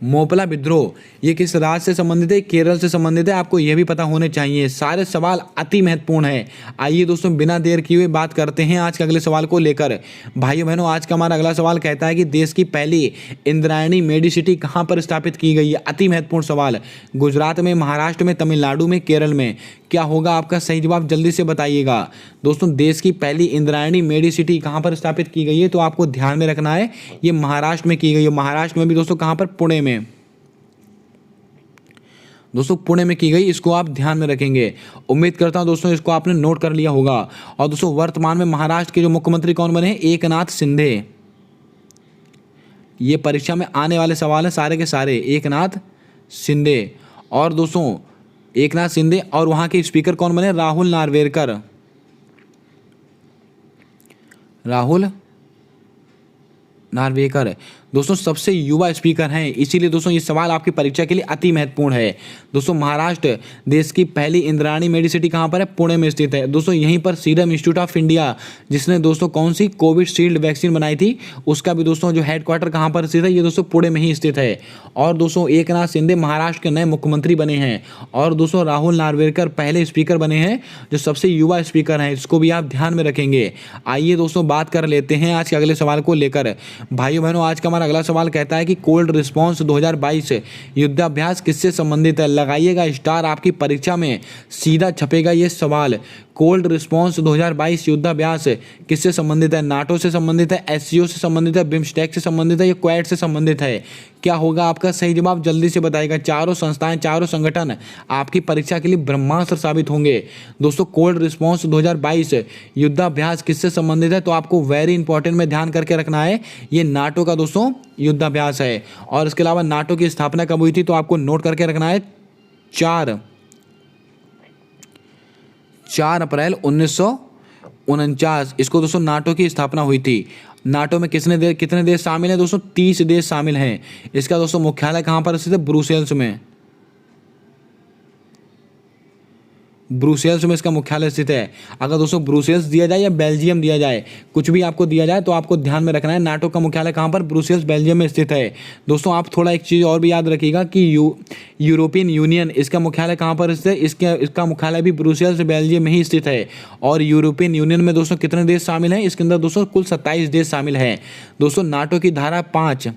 मोपला विद्रोह ये किस राज्य से संबंधित है? केरल से संबंधित है। आपको यह भी पता होने चाहिए। सारे सवाल अति महत्वपूर्ण है। आइए दोस्तों बिना देर किए हुए बात करते हैं आज के अगले सवाल को लेकर। भाइयों बहनों, आज का हमारा अगला सवाल कहता है कि देश की पहली इंद्रायणी मेडिसिटी कहां पर स्थापित की गई है? अति महत्वपूर्ण सवाल। गुजरात में, महाराष्ट्र में, तमिलनाडु में, केरल में? क्या होगा आपका सही जवाब? जल्दी से बताइएगा। दोस्तों देश की पहली इंद्रायणी मेडिसिटी कहां पर स्थापित की गई है? तो आपको ध्यान में रखना है, ये महाराष्ट्र में की गई है। महाराष्ट्र में भी दोस्तों कहां पर? पुणे में। दोस्तों पुणे में की गई, इसको आप ध्यान में रखेंगे। उम्मीद करता हूं दोस्तों इसको आपने नोट कर लिया होगा। और दोस्तों वर्तमान में महाराष्ट्र के जो मुख्यमंत्री कौन बने हैं? एकनाथ शिंदे। ये परीक्षा में आने वाले सवाल हैं सारे के सारे। एकनाथ शिंदे। और दोस्तों एकनाथ शिंदे और वहां के स्पीकर कौन बने? राहुल नार्वेकर दोस्तों सबसे युवा स्पीकर हैं, इसीलिए दोस्तों ये सवाल आपकी परीक्षा के लिए अति महत्वपूर्ण है। दोस्तों महाराष्ट्र देश की पहली इंद्रायणी मेडिसिटी कहां पर है? पुणे में स्थित है। दोस्तों यहीं पर सीरम इंस्टीट्यूट ऑफ इंडिया जिसने दोस्तों कौन सी कोविशील्ड वैक्सीन बनाई थी उसका भी दोस्तों जो हेडक्वार्टर कहां पर स्थित है? ये दोस्तों पुणे में ही स्थित है। और दोस्तों एकनाथ शिंदे महाराष्ट्र के नए मुख्यमंत्री बने हैं। और दोस्तों राहुल नार्वेकर पहले स्पीकर बने हैं जो सबसे युवा स्पीकर हैं, इसको भी आप ध्यान में रखेंगे। आइए दोस्तों बात कर लेते हैं आज के अगले सवाल को लेकर। भाइयों बहनों, आज का हमारा अगला सवाल कहता है कि कोल्ड रिस्पॉन्स 2022 युद्धाभ्यास किससे संबंधित है? लगाइएगा स्टार, आपकी परीक्षा में सीधा छपेगा ये सवाल। कोल्ड रिस्पॉन्स 2022 युद्धाभ्यास किससे संबंधित है? नाटो से संबंधित है, एससीओ से संबंधित है, बिम्स्टेक से संबंधित है या क्वाड से संबंधित है? क्या होगा आपका सही जवाब? जल्दी से बताइएगा। चारों संस्थाएं, चारों संगठन आपकी परीक्षा के लिए ब्रह्मास्त्र साबित होंगे। दोस्तों कोल्ड रिस्पॉन्स 2022 युद्धाभ्यास किससे संबंधित है? तो आपको वेरी इंपॉर्टेंट में ध्यान करके रखना है, ये नाटो का दोस्तों युद्धाभ्यास है। और इसके अलावा नाटो की स्थापना कब हुई थी? तो आपको नोट करके रखना है 4 अप्रैल 1949, इसको दोस्तों नाटो की स्थापना हुई थी। नाटो में कितने देश शामिल हैं दोस्तों? 30 देश शामिल हैं। इसका दोस्तों मुख्यालय कहाँ पर स्थित है? ब्रुसेल्स में। ब्रुसेल्स में इसका मुख्यालय स्थित है। अगर दोस्तों ब्रुसेल्स दिया जाए या बेल्जियम दिया जाए, कुछ भी आपको दिया जाए तो आपको ध्यान में रखना है नाटो का मुख्यालय कहाँ पर? ब्रुसेल्स बेल्जियम में स्थित है। दोस्तों आप थोड़ा एक चीज़ और भी याद रखिएगा कि यूरोपियन यूनियन, इसका मुख्यालय कहाँ पर स्थित है? इसका मुख्यालय भी ब्रुसेल्स बेल्जियम में ही स्थित है। और यूरोपियन यूनियन में दोस्तों कितने देश शामिल हैं? इसके अंदर दोस्तों कुल 27 देश शामिल हैं। दोस्तों नाटो की धारा 5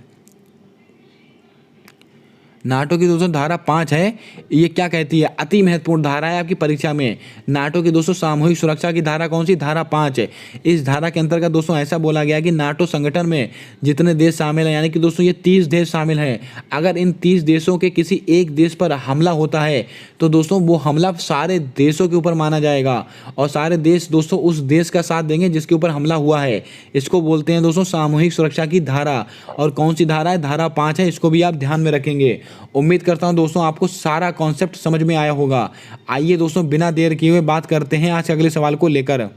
दोस्तों धारा 5 है, ये क्या कहती है? अति महत्वपूर्ण धारा है आपकी परीक्षा में। नाटो की दोस्तों सामूहिक सुरक्षा की धारा कौन सी? धारा 5 है। इस धारा के अंतर्गत दोस्तों ऐसा बोला गया कि नाटो संगठन में जितने देश शामिल हैं, यानी कि दोस्तों ये 30 देश शामिल हैं, अगर इन 30 देशों के किसी एक देश पर हमला होता है तो दोस्तों वो हमला सारे देशों के ऊपर माना जाएगा और सारे देश दोस्तों उस देश का साथ देंगे जिसके ऊपर हमला हुआ है। इसको बोलते हैं दोस्तों सामूहिक सुरक्षा की धारा। और कौन सी धारा है? धारा 5 है। इसको भी आप ध्यान में रखेंगे। उम्मीद करता हूं दोस्तों आपको सारा कॉन्सेप्ट समझ में आया होगा। आइए दोस्तों बिना देर किए हुए बात करते हैं आज के अगले सवाल को लेकर।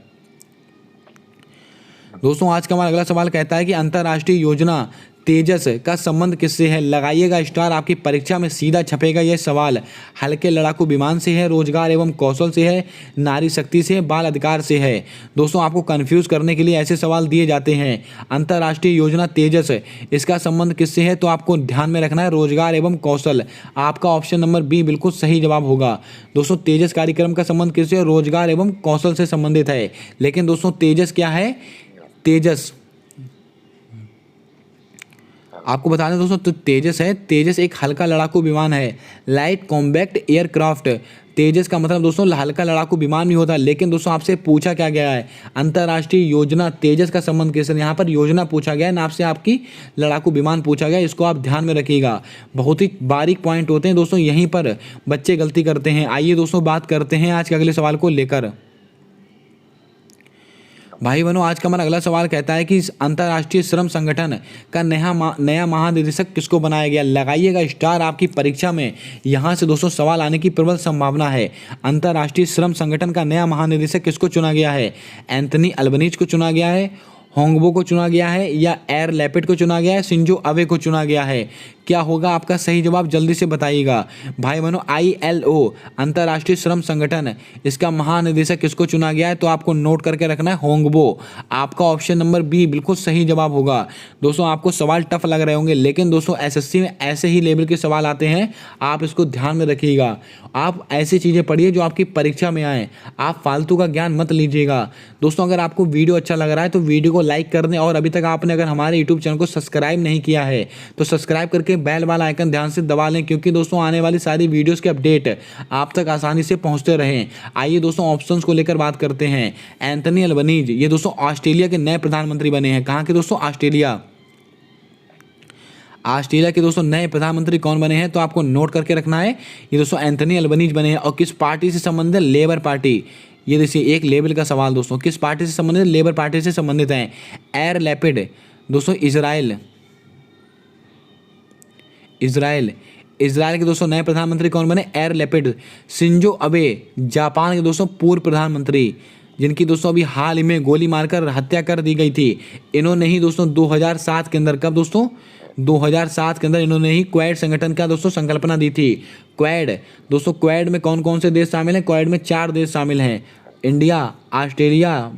दोस्तों आज का हमारा अगला सवाल कहता है कि अंतर्राष्ट्रीय योजना तेजस का संबंध किससे है? लगाइएगा स्टार, आपकी परीक्षा में सीधा छपेगा यह सवाल। हल्के लड़ाकू विमान से है, रोजगार एवं कौशल से है, नारी शक्ति से है, बाल अधिकार से है? दोस्तों आपको कंफ्यूज करने के लिए ऐसे सवाल दिए जाते हैं। अंतर्राष्ट्रीय योजना तेजस, इसका संबंध किससे है? तो आपको ध्यान में रखना है रोजगार एवं कौशल। आपका ऑप्शन नंबर बी बिल्कुल सही जवाब होगा। दोस्तों तेजस कार्यक्रम का संबंध किससे है? रोजगार एवं कौशल से संबंधित है। लेकिन दोस्तों तेजस क्या है? तेजस आपको बता दें दोस्तों, तो तेजस है, तेजस एक हल्का लड़ाकू विमान है, लाइट कॉम्बैक्ट एयरक्राफ्ट। तेजस का मतलब दोस्तों हल्का लड़ाकू विमान भी होता है। लेकिन दोस्तों आपसे पूछा क्या गया है? अंतर्राष्ट्रीय योजना तेजस का संबंध किससे? यहाँ पर योजना पूछा गया है ना, आपसे आपकी लड़ाकू विमान पूछा गया। इसको आप ध्यान में रखिएगा, बहुत ही बारीक पॉइंट होते हैं दोस्तों, यहीं पर बच्चे गलती करते हैं। आइए दोस्तों बात करते हैं आज के अगले सवाल को लेकर। भाई बहनों आज का हमारा अगला सवाल कहता है कि अंतर्राष्ट्रीय श्रम संगठन का नया महानिदेशक किसको बनाया गया? लगाइएगा स्टार, आपकी परीक्षा में यहाँ से दोस्तों सवाल आने की प्रबल संभावना है। अंतर्राष्ट्रीय श्रम संगठन का नया महानिदेशक किसको चुना गया है? एंथनी अल्बनीज को चुना गया है, होंगबो को चुना गया है या एयर लैपिड को चुना गया है, शिंजो अबे को चुना गया है? क्या होगा आपका सही जवाब? जल्दी से बताइएगा। भाई बहनों ILO अंतर्राष्ट्रीय श्रम संगठन, इसका महानिदेशक किसको चुना गया है? तो आपको नोट करके रखना है होंगबो। आपका ऑप्शन नंबर बी बिल्कुल सही जवाब होगा। दोस्तों आपको सवाल टफ लग रहे होंगे, लेकिन दोस्तों SSC में ऐसे ही लेवल के सवाल आते हैं, आप इसको ध्यान में रखिएगा। आप ऐसी चीज़ें पढ़िए जो आपकी परीक्षा में आए, आप फालतू का ज्ञान मत लीजिएगा। दोस्तों अगर आपको वीडियो अच्छा लग रहा है तो वीडियो को लाइक कर दें, और अभी तक आपने अगर हमारे यूट्यूब चैनल को सब्सक्राइब नहीं किया है तो सब्सक्राइब करके बेल वाला आइकन ध्यान से दबा लें, क्योंकि दोस्तों आने वाली सारी वीडियोस के अपडेट आप तक आसानी से पहुंचते रहें। आइए दोस्तों ऑप्शंस को लेकर बात करते हैं। एंथनी अल्बनीज, ये दोस्तों ऑस्ट्रेलिया के नए प्रधानमंत्री बने हैं। कहाँ के दोस्तों? ऑस्ट्रेलिया के दोस्तों नए प्रधानमंत्री कौन बने हैं? तो आपको नोट करके रखना है, ये दोस्तों एंथनी अल्बनीज बने हैं। और किस पार्टी से संबंधित? Labour party. ये देखिए एक लेवल का सवाल दोस्तों, किस पार्टी से संबंधित? लेबर पार्टी से संबंधित हैं। एयर लैपिड दोस्तों इजराइल के दोस्तों नए प्रधानमंत्री कौन बने? Air Lapid. Shinzo Abe Japan के दोस्तों पूर्व प्रधानमंत्री, जिनकी दोस्तों अभी हाल ही में गोली मारकर हत्या कर दी गई थी। इन्होंने ही दोस्तों 2007 के अंदर, कब दोस्तों? 2007 के अंदर इन्होंने ही क्वाड संगठन का दोस्तों संकल्पना दी थी। क्वाड दोस्तों, क्वाड में कौन कौन से देश शामिल हैं? क्वाड में 4 देश शामिल हैं, इंडिया, ऑस्ट्रेलिया,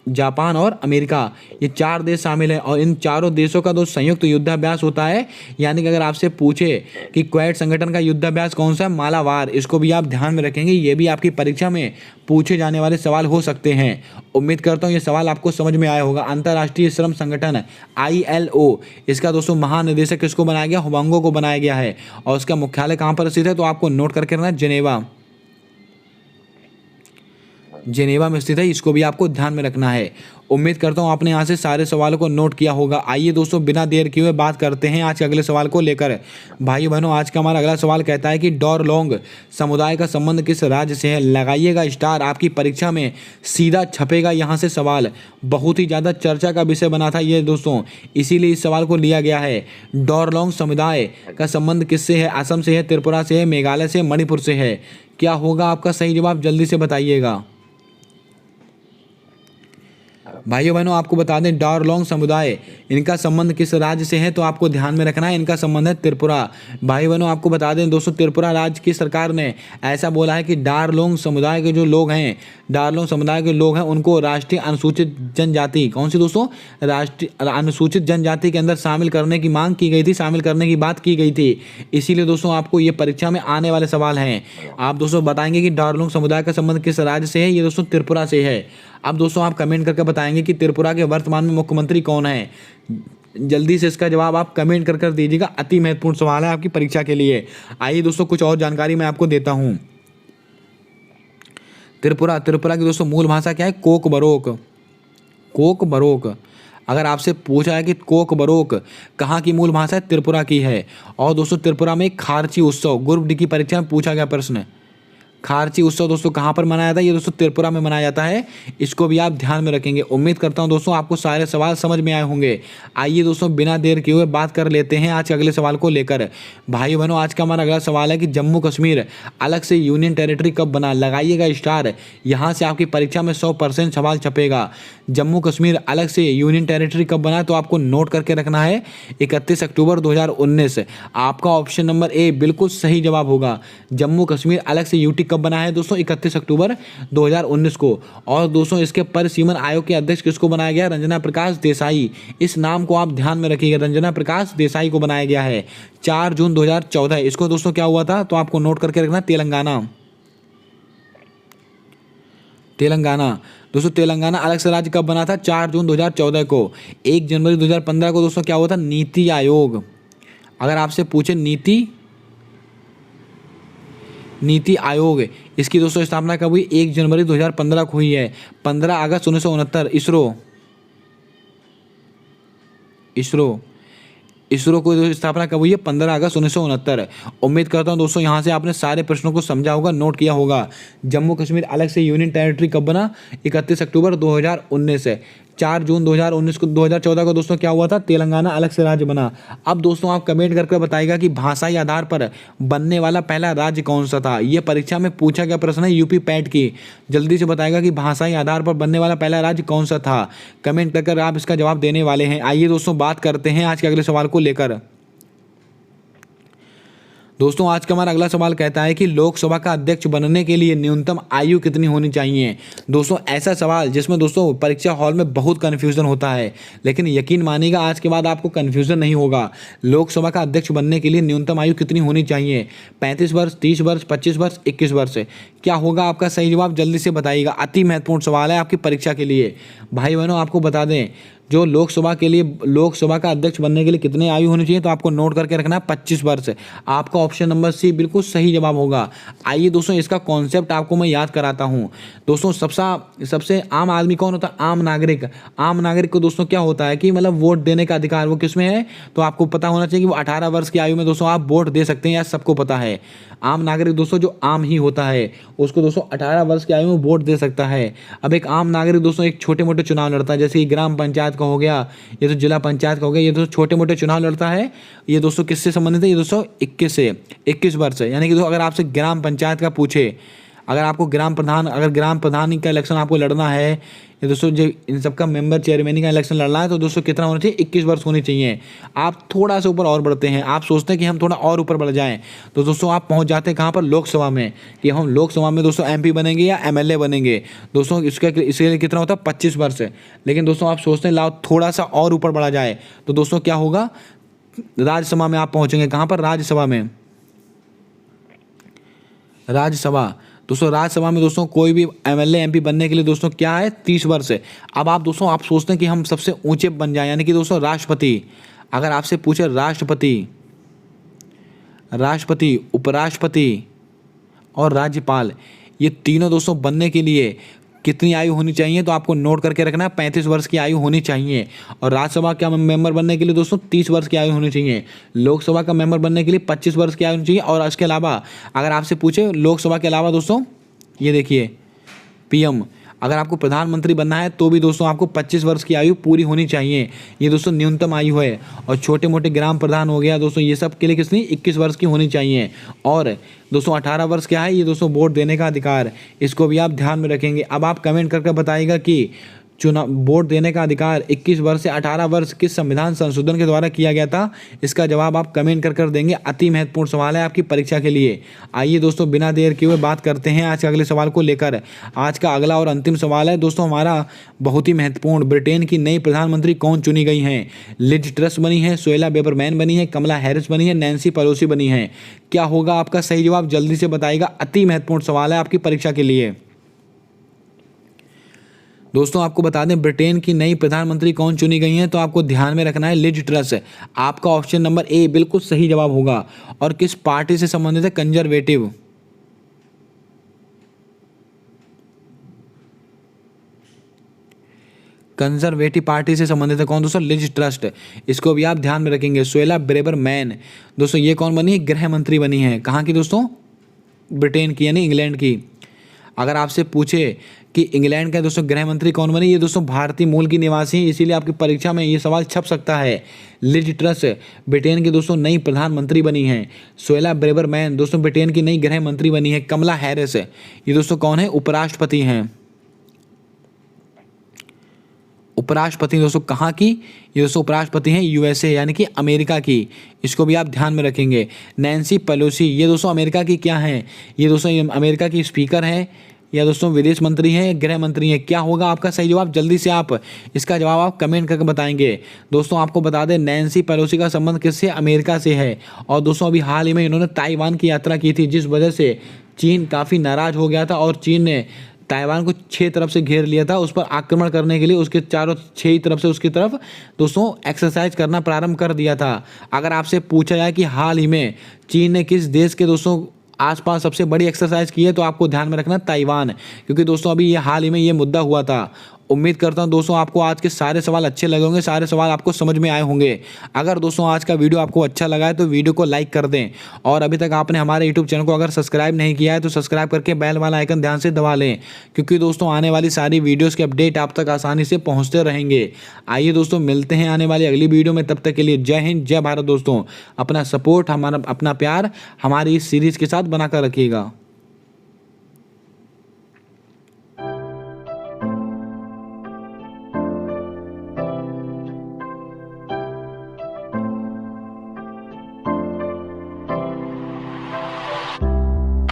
जापान और अमेरिका, ये 4 देश शामिल हैं और इन चारों देशों का दोस्त संयुक्त युद्धाभ्यास होता है। यानी कि अगर आपसे पूछे कि क्वेड संगठन का युद्धाभ्यास कौन सा है, मालाबार, इसको भी आप ध्यान में रखेंगे, ये भी आपकी परीक्षा में पूछे जाने वाले सवाल हो सकते हैं। उम्मीद करता हूँ ये सवाल आपको समझ में आया होगा। अंतर्राष्ट्रीय श्रम संगठन ILO, इसका दोस्तों महानिदेशक किसको बनाया गया, हुवांगो को बनाया गया है और उसका मुख्यालय कहाँ पर स्थित है, तो आपको नोट करके रखना, जेनेवा में स्थित है, इसको भी आपको ध्यान में रखना है। उम्मीद करता हूँ आपने यहाँ से सारे सवालों को नोट किया होगा। आइए दोस्तों बिना देर किए हुए बात करते हैं आज के अगले सवाल को लेकर। भाई बहनों, आज का हमारा अगला सवाल कहता है कि डोरलोंग समुदाय का संबंध किस राज्य से है। लगाइएगा स्टार, आपकी परीक्षा में सीधा छपेगा यहाँ से सवाल। बहुत ही ज़्यादा चर्चा का विषय बना था ये दोस्तों, इसीलिए इस सवाल को लिया गया है। डोरलोंग समुदाय का संबंध किससे है, असम से है, त्रिपुरा से है, मेघालय से, मणिपुर से है। क्या होगा आपका सही जवाब, जल्दी से बताइएगा। भाइयों बहनों, आपको बता दें डोरलोंग समुदाय, इनका संबंध किस राज्य से है, तो आपको ध्यान में रखना है, इनका संबंध है त्रिपुरा। भाई बहनों, आपको बता दें दोस्तों, त्रिपुरा राज्य की सरकार ने ऐसा बोला है कि डोरलोंग समुदाय के जो लोग हैं, डोरलोंग समुदाय के लोग हैं, उनको राष्ट्रीय अनुसूचित जनजाति, कौन सी दोस्तों, राष्ट्रीय अनुसूचित जनजाति के अंदर शामिल करने की मांग की गई थी, शामिल करने की बात की गई थी। इसीलिए दोस्तों आपको ये परीक्षा में आने वाले सवाल हैं। आप दोस्तों बताएंगे कि डोरलोंग समुदाय का संबंध किस राज्य से है, ये दोस्तों त्रिपुरा से है। अब दोस्तों आप कमेंट करके बताएंगे कि त्रिपुरा के वर्तमान में मुख्यमंत्री कौन है। जल्दी से इसका जवाब आप कमेंट कर दीजिएगा, अति महत्वपूर्ण सवाल है आपकी परीक्षा के लिए। आइए दोस्तों कुछ और जानकारी मैं आपको देता हूँ। त्रिपुरा की दोस्तों मूल भाषा क्या है, कोक बरोक। अगर आपसे पूछा है कि कोक बरोक कहाँ की मूल भाषा है, त्रिपुरा की है। और दोस्तों त्रिपुरा में खारची उत्सव, ग्रुप डी की परीक्षा में पूछा गया प्रश्न, खारची उत्सव दोस्तों कहाँ पर मनाया जाता है, ये दोस्तों त्रिपुरा में मनाया जाता है। इसको भी आप ध्यान में रखेंगे। उम्मीद करता हूँ दोस्तों आपको सारे सवाल समझ में आए होंगे। आइए दोस्तों बिना देर किए हुए बात कर लेते हैं आज के अगले सवाल को लेकर। भाई बहनों, आज का हमारा अगला सवाल है कि जम्मू कश्मीर अलग से यूनियन टेरिटरी कब बना। लगाइएगा स्टार, यहाँ से आपकी परीक्षा में 100% सवाल छपेगा। जम्मू कश्मीर अलग से यूनियन टेरिटरी कब बना, तो आपको नोट करके रखना है 31 अक्टूबर 2019। आपका ऑप्शन नंबर ए बिल्कुल सही जवाब होगा। जम्मू कश्मीर अलग से यूटी कब बना है दोस्तों, 31 अक्टूबर 2019 को। और दोस्तों इसके परिसीमन आयोग के अध्यक्ष किसको बनाया गया, रंजना प्रकाश देसाई। इस नाम को आप ध्यान में रखिएगा, रंजना प्रकाश देसाई को बनाया गया है 4 जून 2014। इसको दोस्तों क्या हुआ था, तो आपको नोट करके रखना, तेलंगाना। दोस्तों तेलंगाना अलग से राज्य कब बना था, 4 जून 2014 को। 1 जनवरी 2015 को दोस्तों क्या हुआ था, नीति आयोग। अगर आपसे पूछे नीति आयोग, इसकी दोस्तों स्थापना कब हुई, 1 जनवरी 2015 को हुई है। 15 अगस्त 1969 इसरो को स्थापना कब हुई है, 15 अगस्त 1969। उम्मीद करता हूं दोस्तों यहाँ से आपने सारे प्रश्नों को समझा होगा, नोट किया होगा। जम्मू कश्मीर अलग से यूनियन टेरिटरी कब बना, 31 अक्टूबर 2019 है। 4 जून 2014 को दोस्तों क्या हुआ था, तेलंगाना अलग से राज्य बना। अब दोस्तों आप कमेंट करके बताइएगा कि भाषाई आधार पर बनने वाला पहला राज्य कौन सा था। यह परीक्षा में पूछा गया प्रश्न है यूपी पैट की। जल्दी से बताइएगा कि भाषाई आधार पर बनने वाला पहला राज्य कौन सा था। कमेंट करके आप इसका जवाब देने वाले हैं। आइए दोस्तों बात करते हैं आज के अगले सवाल को लेकर। दोस्तों आज का हमारा अगला सवाल कहता है कि लोकसभा का अध्यक्ष बनने के लिए न्यूनतम आयु कितनी होनी चाहिए। दोस्तों ऐसा सवाल जिसमें दोस्तों परीक्षा हॉल में बहुत कन्फ्यूजन होता है, लेकिन यकीन मानिएगा आज के बाद आपको कन्फ्यूजन नहीं होगा। लोकसभा का अध्यक्ष बनने के लिए न्यूनतम आयु कितनी होनी चाहिए, 35 वर्ष, 30 वर्ष, 25 वर्ष, 21 वर्ष। क्या होगा आपका सही जवाब, जल्दी से बताइएगा। अति महत्वपूर्ण सवाल है आपकी परीक्षा के लिए। भाई बहनों आपको बता दें, जो लोकसभा का अध्यक्ष बनने के लिए कितने आयु होनी चाहिए, तो आपको नोट करके रखना है 25 वर्ष। आपका ऑप्शन नंबर सी बिल्कुल सही जवाब होगा। आइए दोस्तों इसका कॉन्सेप्ट आपको मैं याद कराता हूं। दोस्तों सबसे आम आदमी कौन होता है, आम नागरिक। आम नागरिक को दोस्तों क्या होता है कि मतलब वोट देने का अधिकार वो किसमें है, तो आपको पता होना चाहिए कि वो 18 वर्ष की आयु में दोस्तों आप वोट दे सकते हैं, या सबको पता है। आम नागरिक दोस्तों जो आम ही होता है उसको दोस्तों 18 वर्ष की आयु में वोट दे सकता है। अब एक आम नागरिक दोस्तों एक छोटे मोटे चुनाव लड़ता है, जैसे कि ग्राम पंचायत का हो गया, ये तो जिला पंचायत का हो गया, ये दोस्तों छोटे मोटे चुनाव लड़ता है। ये दोस्तों किससे संबंधित है, ये दोस्तों 21 वर्ष, यानी कि दोस्तों अगर आपसे ग्राम पंचायत का पूछे, अगर आपको ग्राम प्रधान का इलेक्शन आपको लड़ना है, ये दोस्तों जो इन सबका मेंबर चेयरमैन का इलेक्शन लड़ना है, तो दोस्तों कितना होना चाहिए, 21 वर्ष होनी चाहिए। आप थोड़ा सा ऊपर और बढ़ते हैं, आप सोचते हैं कि हम थोड़ा और ऊपर बढ़ जाएं, तो दोस्तों आप पहुंच जाते हैं कहाँ पर, लोकसभा में, कि हम लोकसभा में दोस्तों MP बनेंगे या MLA बनेंगे। दोस्तों इसके लिए कितना होता है, 25 वर्ष। लेकिन दोस्तों आप सोचते हैं लाओ थोड़ा सा और ऊपर बढ़ा जाए, तो दोस्तों क्या होगा, राज्यसभा में आप पहुंचेंगे। कहाँ पर, राज्यसभा में। राज्यसभा, दोस्तों राज्यसभा में दोस्तों कोई भी MLA MP बनने के लिए दोस्तों क्या है, 30 वर्ष है। अब आप दोस्तों आप सोचते हैं कि हम सबसे ऊंचे बन जाएं, यानी कि दोस्तों राष्ट्रपति, अगर आपसे पूछे राष्ट्रपति, उपराष्ट्रपति और राज्यपाल, ये तीनों दोस्तों बनने के लिए कितनी आयु होनी चाहिए, तो आपको नोट करके रखना है, 35 वर्ष की आयु होनी चाहिए। और राज्यसभा का मेंबर बनने के लिए दोस्तों 30 वर्ष की आयु होनी चाहिए। लोकसभा का मेंबर बनने के लिए 25 वर्ष की आयु होनी चाहिए। और इसके अलावा अगर आपसे पूछे लोकसभा के अलावा दोस्तों, ये देखिए PM, अगर आपको प्रधानमंत्री बनना है तो भी दोस्तों आपको 25 वर्ष की आयु पूरी होनी चाहिए। ये दोस्तों न्यूनतम आयु है। और छोटे मोटे ग्राम प्रधान हो गया दोस्तों, ये सब के लिए कितनी, 21 वर्ष की होनी चाहिए। और दोस्तों 18 वर्ष क्या है, ये दोस्तों वोट देने का अधिकार, इसको भी आप ध्यान में रखेंगे। अब आप कमेंट करके बताइएगा कि वोट देने का अधिकार 21 वर्ष से 18 वर्ष किस संविधान संशोधन के द्वारा किया गया था। इसका जवाब आप कमेंट कर देंगे। अति महत्वपूर्ण सवाल है आपकी परीक्षा के लिए। आइए दोस्तों बिना देर किए हुए बात करते हैं आज के अगले सवाल को लेकर। आज का अगला और अंतिम सवाल है दोस्तों हमारा बहुत ही महत्वपूर्ण। ब्रिटेन की नई प्रधानमंत्री कौन चुनी गई हैं? लिज ट्रस बनी है, सुएला बेबरमैन बनी है, कमला हैरिस बनी है, नैन्सी पेलोसी बनी है। क्या होगा आपका सही जवाब, जल्दी से बताइएगा। अति महत्वपूर्ण सवाल है आपकी परीक्षा के लिए। दोस्तों आपको बता दें ब्रिटेन की नई प्रधानमंत्री कौन चुनी गई हैं, तो आपको ध्यान में रखना है लिज ट्रस। आपका ऑप्शन नंबर A बिल्कुल सही जवाब होगा। और किस पार्टी से संबंधित है? कंजर्वेटिव। कंजर्वेटिव पार्टी से संबंधित है कौन दोस्तों? Liz Truss. इसको भी आप ध्यान में रखेंगे। सुएला बेबरमैन दोस्तों ये कौन बनी है? गृह मंत्री बनी है। कहाँ की दोस्तों? ब्रिटेन की, यानी इंग्लैंड की। अगर आपसे पूछे कि इंग्लैंड का दोस्तों गृह मंत्री कौन बने, ये दोस्तों भारतीय मूल की निवासी हैं, इसीलिए आपकी परीक्षा में ये सवाल छप सकता है। लिज ट्रस ब्रिटेन की दोस्तों नई प्रधानमंत्री बनी हैं। सुएला बेबरमैन दोस्तों ब्रिटेन की नई गृह मंत्री बनी है। कमला हैरिस ये दोस्तों कौन है? उपराष्ट्रपति हैं। उपराष्ट्रपति दोस्तों कहाँ की? ये दोस्तों उपराष्ट्रपति हैं USA यानी कि अमेरिका की। इसको भी आप ध्यान में रखेंगे। नैन्सी पेलोसी ये दोस्तों अमेरिका की क्या हैं? ये दोस्तों अमेरिका की स्पीकर हैं, या दोस्तों विदेश मंत्री हैं, गृह मंत्री हैं। क्या होगा आपका सही जवाब? जल्दी से आप इसका जवाब आप कमेंट करके बताएंगे। दोस्तों आपको बता दें नैन्सी पेलोसी का संबंध किससे? अमेरिका से है। और दोस्तों अभी हाल ही में इन्होंने ताइवान की यात्रा की थी, जिस वजह से चीन काफ़ी नाराज़ हो गया था और चीन ने ताइवान को 6 तरफ से घेर लिया था। उस पर आक्रमण करने के लिए उसके चारों 6 तरफ से उसकी तरफ दोस्तों एक्सरसाइज करना प्रारंभ कर दिया था। अगर आपसे पूछा जाए कि हाल ही में चीन ने किस देश के दोस्तों आसपास सबसे बड़ी एक्सरसाइज की है, तो आपको ध्यान में रखना ताइवान, क्योंकि दोस्तों अभी ये हाल ही में ये मुद्दा हुआ था। उम्मीद करता हूं दोस्तों आपको आज के सारे सवाल अच्छे लगे होंगे, सारे सवाल आपको समझ में आए होंगे। अगर दोस्तों आज का वीडियो आपको अच्छा लगा है तो वीडियो को लाइक कर दें। और अभी तक आपने हमारे यूट्यूब चैनल को अगर सब्सक्राइब नहीं किया है तो सब्सक्राइब करके बेल वाला आइकन ध्यान से दबा लें, क्योंकि दोस्तों आने वाली सारी वीडियोज़ के अपडेट आप तक आसानी से पहुँचते रहेंगे। आइए दोस्तों मिलते हैं आने वाली अगली वीडियो में, तब तक के लिए जय हिंद जय भारत। दोस्तों अपना सपोर्ट, अपना प्यार हमारी इस सीरीज़ के साथ बनाकर रखिएगा।